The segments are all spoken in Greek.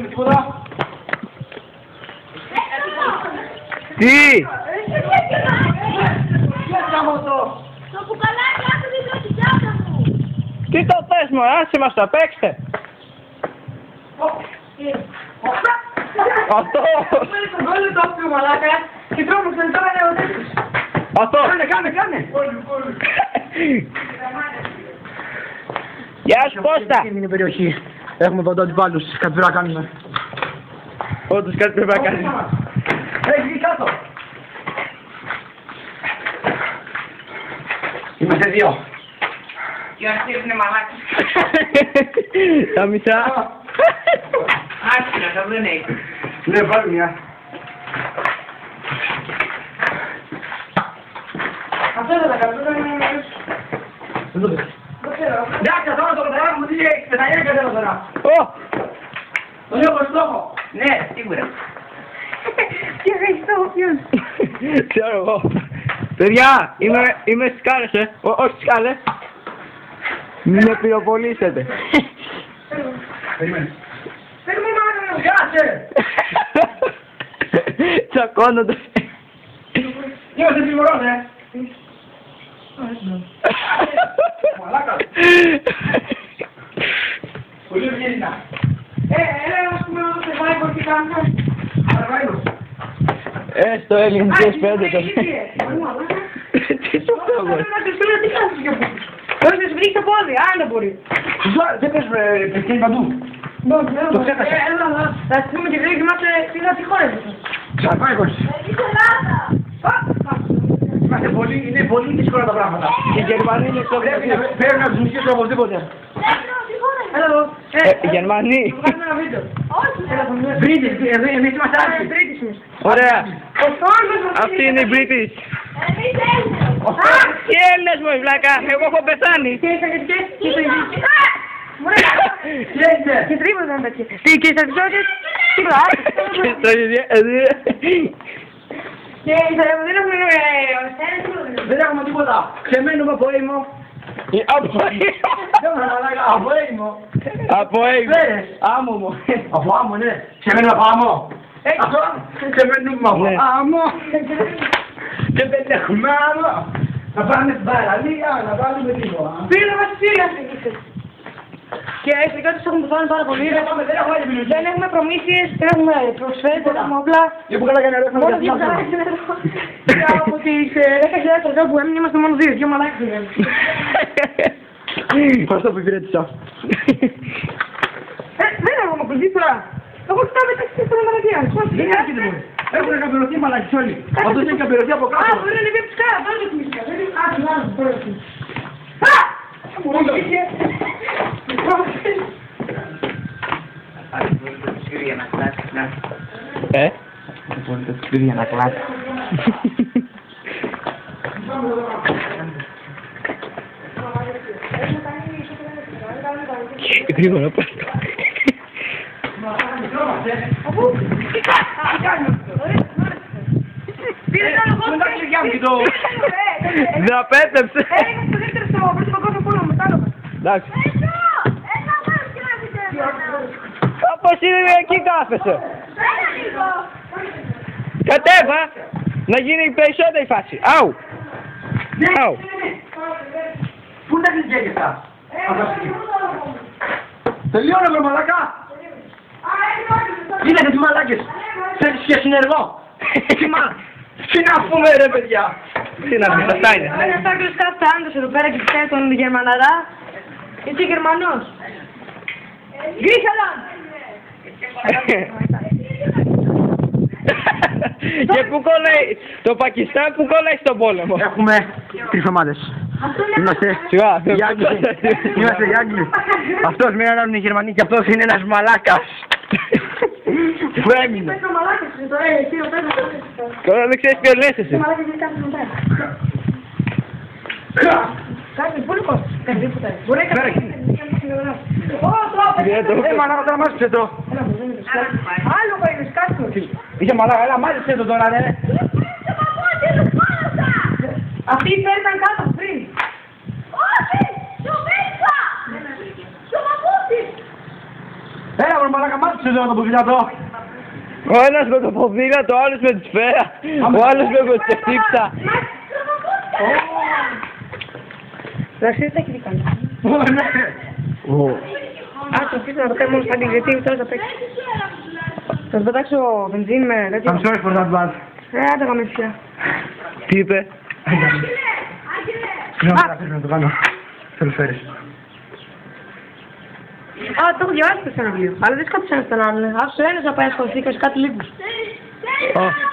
με τίποτα. Τι! Το κουκαλάκι άκουσε την κοιτάκα μου. Τι το θες μου, άσε μας τα παίξτε. Αυτό! Βάλε το άπιο μαλάκα και τρόμαξαν τώρα να ρωτήσεις. Αυτό! Κάνε. Γεια σου Κώστα! Είναι η περιοχή. Έχουμε παντού αντιπάλους, κάτι πρέπει να κάνουμε. Όντως κάτι πρέπει να κάνεις. Έχει βγει κάτω. Είμαστε δύο. Και ο Αστήρης είναι μαλάκας. Τα μισά. Άσχηνα, δεν έχει. Ναι, πάρει μια. Αυτό δεν θα κάνω, δεν είναι... Δεν το πες. Εντάξει, τώρα το πράγμα μου τι έχει, πεταγιά και θέλω τώρα. Τον έχω στόχο. Ναι, σίγουρα. Τι έχει στόχο ποιον. Ξέρω εγώ. Παιδιά, είμαι στις σκάλες, όχι στις σκάλες. Μην με πυροβολήσετε. Περιμένεις. Περιμένω να μου κάτσε. Τσακώνονται. Είμαστε τιμωρός, Μαλάκα. Πολύ ευγένεια. Έλα να πούμε να το survivor και κάνουμε. Survivor. Στο ελληνικές πέντε το. Τι το κάνω. Τι κάνεις για πού. Πώς να σου βρει το πόδι, αν δεν μπορεί. Δεν πες πεθαίνει παντού. Το ξέχασα. Θα σου πούμε και δύο και είμαστε στην άλλη χώρα. Survivor. Είσαι Ελλάδα. Είμαστε πολύ, είναι πολύ δύσκολα τα πράγματα. Οι Γερμανοί είναι στο Πρέπει να τους νικήσουμε οπωσδήποτε. Έλα εδώ. Γερμανοί. Κάνουμε ένα βίντεο. Όχι. Βρίτες, εμείς είμαστε άρχιοι. Τρίτης μας. Ωραία. Ο Στόρμος μας Αυτοί είναι οι British. Εμείς Έλληνες. Τι Έλληνες μου, βλάκα. Εγώ έχω πεθάνει. Και οι στρατιωτικές και οι στρατιωτικές. Τι έγινε. Και τρίβος δεν τέτοια. Και οι στρατιωτικές. Τίποτα. Και οι στρατιωτικές δεν έχουμε Δεν έχουμε τίποτα. Ξεμένουμε από ήμο. Δεν έχουμε μαλάκα. Από ήμο. Από AIDS. Φέρες. Άμμο μου. Από άμμο, ναι. Ξεμένουμε από άμμο. Αυτό. Ξεμένουμε από Ναι. άμμο. Και δεν έχουμε άμμο. Να πάμε στην παραλία, να βάλουμε τίποτα. Πήρε μας Σύρια. Και οι στρατιώτες έχουν πεθάνει πάρα πολύ. Δεν έχουμε προμήθειες, δεν έχουμε προσφέρει, δεν έχουμε όπλα. Για που καλά κανένα Μόνο ρεύμα. δύο χαράκια νερό. Και από τις 10.000 στρατιώτες που έμεινε είμαστε μόνο δύο μαλάκες δεν είναι. Ευχαριστώ που υπηρέτησα. Δεν έχουμε ακολουθεί τώρα. Εγώ κοιτάμε τα στην μαλακία. Δεν έρχεται μόνο. Έχουν καμπυρωθεί μαλακίες όλοι. Αυτός έχει καμπυρωθεί από Α, κάτω. μπορεί να είναι πιο ψυχά, τώρα το θυμήθηκα. Α, συγγνώμη, τώρα το θυμήθηκα. Σκυρία να κλάσει. Δεν μπορείτε σκυρία να κλάσει. Γρήγορα πας. Πήρε το λόγο Τα κλειδιά μου και το... Δαπέτεψε. Έγινε στο δεύτερο στο πρώτο παγκόσμιο πόλεμο με τα άλογα. Εντάξει. Όπως είναι εκεί κάθεσαι. Κατέβα. Να γίνει περισσότερη φάση. Αου. Αου. Πού είναι τα κλειδιά και αυτά. Τελειώνε βρε μαλακά. Είδατε τι μαλάκες. Θέλεις και συνεργό. Τι να πούμε ρε παιδιά. Τι να πεις, αυτά είναι. Είναι αυτό και ο κάθε άντρας εδώ πέρα και ξέρει τον Γερμαναρά. Είσαι Γερμανός. Γκρίσαλαν. Και που κολλάει το Πακιστάν, που κολλάει στον πόλεμο. Έχουμε 3 εβδομάδες. Είμαστε Σιγά, οι Άγγλοι. Είμαστε οι Άγγλοι. Αυτός με έναν είναι Γερμανοί και αυτός είναι ένας μαλάκας. Που έμεινε. Πες το μαλάκες σου τώρα, εσύ ο πες το. Τώρα δεν ξέρεις ποιο λες εσύ. Το μαλάκες είναι κάτι μετά. Κάτι πολύ κόστος. Κάτι τίποτα. Μπορεί να κάνει. Ω, τώρα. Μαλάκα τώρα μάζεψε το. Άλλο πάει, σκάσου. Είχε μαλάκα, έλα μάζεψε το τώρα ρε. Αυτή η πέρα ήταν κάτω πριν. Όχι, στο μέσα. Στο παπούτσι. Έλα βρε μόνο μαλάκα μάτς σε το ποδήλατο. Ο ένας με το ποδήλατο, ο άλλος με τη σφαίρα, ο άλλος με τη χτύψα. Εντάξει, δεν έχει δει κανείς. Ας το αφήσω να το κάνει μόνο στα αγγλικά, γιατί τώρα θα παίξει. Θα σου πετάξω βενζίνη με τέτοιο. I'm sorry for that bad. Άντε γαμίσια. Τι είπε? Συγγνώμη, να το κάνω. Θέλω φέρεις. Α, το έχω διαβάσει το ένα βιβλίο. Αλλά δεν σκότωσαν στον άλλον. Άφησε ένας να πάει να ασχοληθεί και σε κάτι λίγους.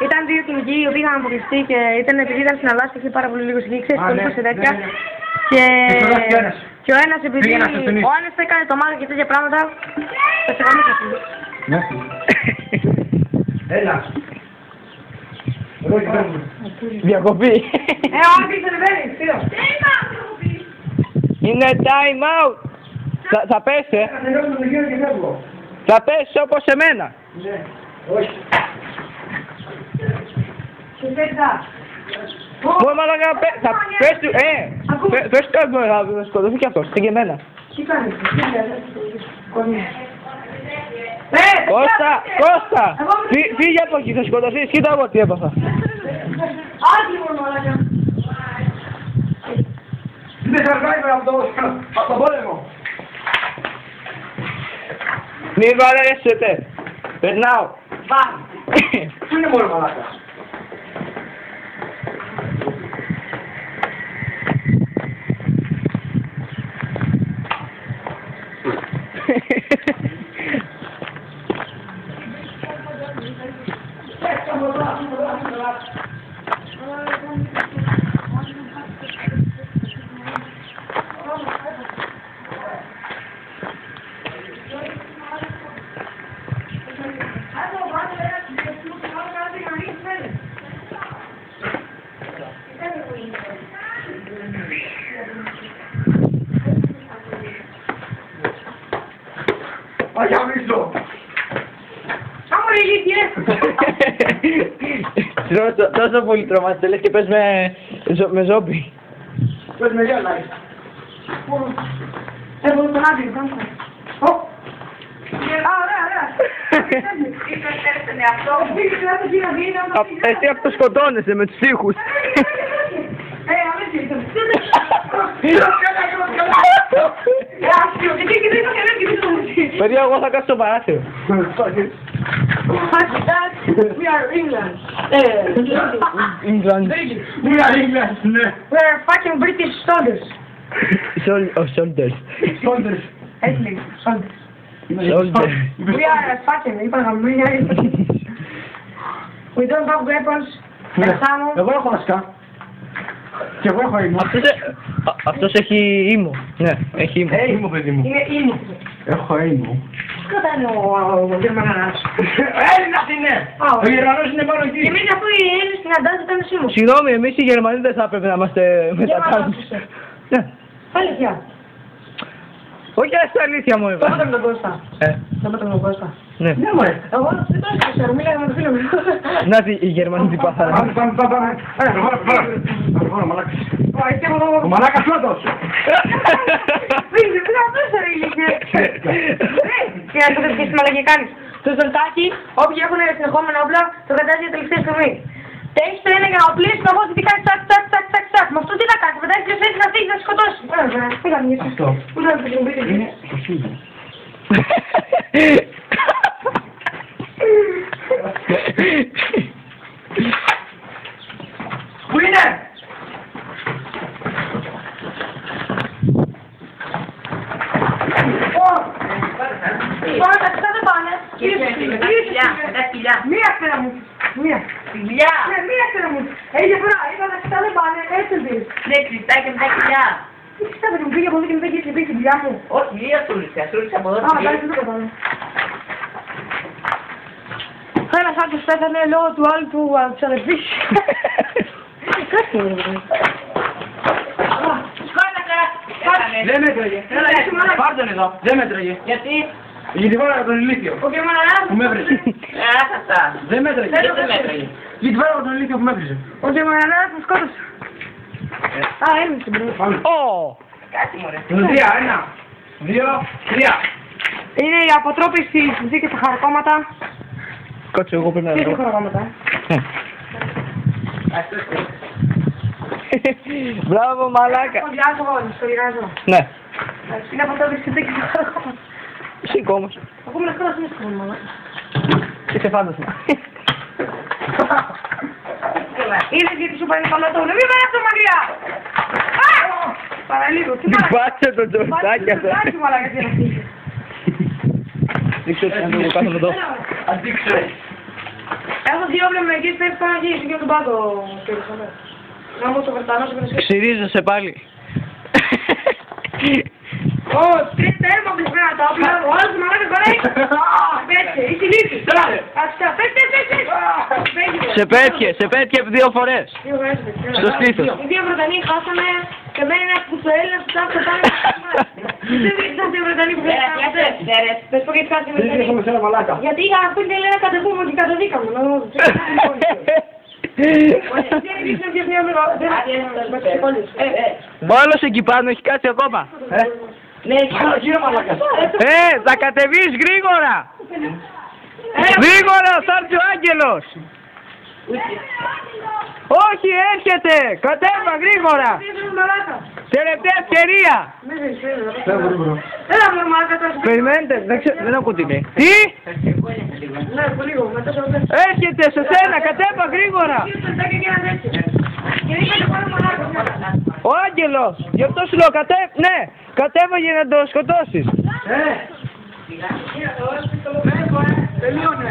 Ήταν δύο κυνηγοί οι οποίοι είχαν αποκλειστεί και ήταν επειδή ήταν στην Ελλάδα και είχε πάρα πολύ λίγους εκεί. Ξέρεις, πολύ σε τέτοια. Και ο ένας επειδή ο άλλος έκανε το μάγκα και τέτοια πράγματα. Θα σε γαμίσω αυτό. Έλα. Διακοπή. Όχι, δεν ανεβαίνει, φίλο. Είναι time out. Θα πέσει, θα πέσει όπως εμένα. Ναι, όχι. Μόνο μαλάκα θα πες του, πες του θα σκοτωθεί κι αυτός, και εμένα. Τι κάνεις, Κώστα, φύγε από εκεί, θα σκοτωθείς, κοίτα εγώ τι έπαθα. Άδει μόνο μαλάκα. Είναι survivor από τον πόλεμο. Μη βαρέσετε, περνάω. Πού είναι μόνο μαλάκα. Αγιά μίσο! Άμα ρε ηλίθιε! Τόσο πολύ τρομάζεται, λες και πες με ζόμπι. Πες με γέλα. Έχω τον άδειο, κάνω. Α, ωραία. Ίσως θέλεις τον εαυτό μου. Εσύ αυτοσκοτώνεσαι με τους ήχους. Παιδιά, εγώ θα κάτσω στο παράθυρο. We are England. England. We are England, ναι. We are fucking British soldiers. Soldiers. Soldiers. Έτσι λέει, soldiers. Soldiers. We are fucking, είπα γαμμύρια. We don't have weapons. Εξάμω. Εγώ έχω βασικά. Και εγώ έχω ήμο. Αυτός έχει ήμο. Ναι, έχει ήμο. Ήμο, παιδί μου. Είναι ήμο. Έχω ήμο. Κατά είναι ο Γερμανάς. Έλληνας είναι! Ο Γερμανός είναι πάνω εκεί. Και εμείς αφού οι Έλληνες συναντάζονται ήταν σύμμος. Συγγνώμη, εμείς οι Γερμανοί δεν θα έπρεπε να είμαστε μετατάσσες. Ναι. Αλήθεια. Όχι, asta αλήθεια μου Θα είπα. πάτε με τον Κώστα. Θα πάτε με τον Κώστα. Ναι. Ναι, μωρέ. Εγώ δεν το ξέρω, μίλαγα με τον φίλο μου. Να δει οι Γερμανοί τι πάθανε. Πάμε. Πάμε, μαλάκας. Ο μαλάκας πρώτος. Φίλε, τι να πεις ρε ηλικία. Και να το δεις και στη μαλακή κάνεις. Το ζολτάκι, όποιοι έχουν συνεχόμενα όπλα, το κατάζει για τελευταία στιγμή. Και έχεις το ένα για να οπλίσεις να πω τι κάνεις τσακ. Με αυτό τι θα κάνεις, μετά ποιος θέλει να φύγει να σκοτώσει. Πήγα μια Αυτό. Πού να το πείτε. Είναι 20. Πού είναι! Πάμε, τα ξένα δεν πάνε. Με τα σκυλιά. Μία ξένα μου. Μία. Σκυλιά. Ναι, μία ξένα μου. Έχει διαφορά. Είπα τα ξένα δεν πάνε. Έτσι ελπίζεις. Ναι, κρυστάκια με τα σκυλιά. Τι ξένα μου πήγε από εδώ και μετά και πήγε στην δουλειά μου. Όχι, μη ασούλησε από εδώ. Α, εντάξει, δεν το κατάλαβα. Ένας άντρας πέθανε λόγω του άλλου του αδερφής. Κάτι είναι. Δεν μέτραγε. Πάρ' τον εδώ. Δεν μέτραγε. Γιατί? Για τη φορά τον ηλίθιο. Ο Γερμαναράς. Που με έβριζε. Άσαστα. Δεν μέτραγε. Δεν μέτραγε. Για τη φορά τον ηλίθιο που με έβριζε. Ο Γερμαναράς μου σκότωσε. Α, έμεινε στην πρώτη. Πάμε. Ω! Κάτι μωρέ. 3, 1, 2, 3. Είναι η αποτρόπιση στις συνθήκες στα χαρακόμματα. Κάτσε, εγώ πρέπει να Τι είναι δω. χαρακόμματα. Μπράβο, μαλάκα. Το διάλογο, στο λιγάζω. Ναι, Είναι αποτρόπιση στις συνθήκες στα χαρακόμματα. σήκω όμως. Αφού με λεφτά είναι σκηνή, μάλλον. Είσαι φάντασμα. Είναι γιατί σου παίρνει καλό το μην πέρα αυτό μακριά! Παραλίγο, τι μαλάκα. Πάτσε το τζορτάκι αυτό. Τι μαλάκα τι είναι αυτή. Δεν ξέρω τι να το κάθομαι εδώ. Αντίξε. Έχω δύο βλεμμεκείς πέφτει πάνω εκεί, εκεί στον πάγκο. Να μου το Βρετανός με το σχέδιο. Ξυρίζεσαι πάλι. Ω, τρεις τέρμοπλες πρέπει να τα όπλα. Ο άλλος του μαλάκα κορέει. Πέτσε, είσαι λύση. Αυτά, πέτσε. Σε πέτυχε 2 φορές. Στο στήθος. Οι δύο Βρετανοί χάσανε και μένει ένας που στο Έλληνας που τσάψε πάνω. Δεν βρίσκαν δύο Βρετανοί που φέρανε. Πες πω γιατί χάσανε οι Δεν έχουμε Βρετανοί. σε ένα μαλάκα. Γιατί αυτοί δεν λένε κατεβούμε και καταδίκαμε. Όλος εκεί πάνω έχει κάτσει ακόμα. Ναι, κύριε μαλάκα. Θα κατεβείς γρήγορα. Γρήγορα, θα έρθει ο άγγελος. Όχι, έρχεται. Κατέβα γρήγορα. Τελευταία ευκαιρία. Έλα μου μαλάκα τώρα. Περιμένετε, δεν ακούω τι λέει. Τι? Ναι, πολύ λίγο, μετά σε όλα. Έρχεται σε σένα, κατέβα γρήγορα. Ο άγγελος, γι' αυτό σου λέω ναι, κατέβα για να το σκοτώσεις. Τελείωνε.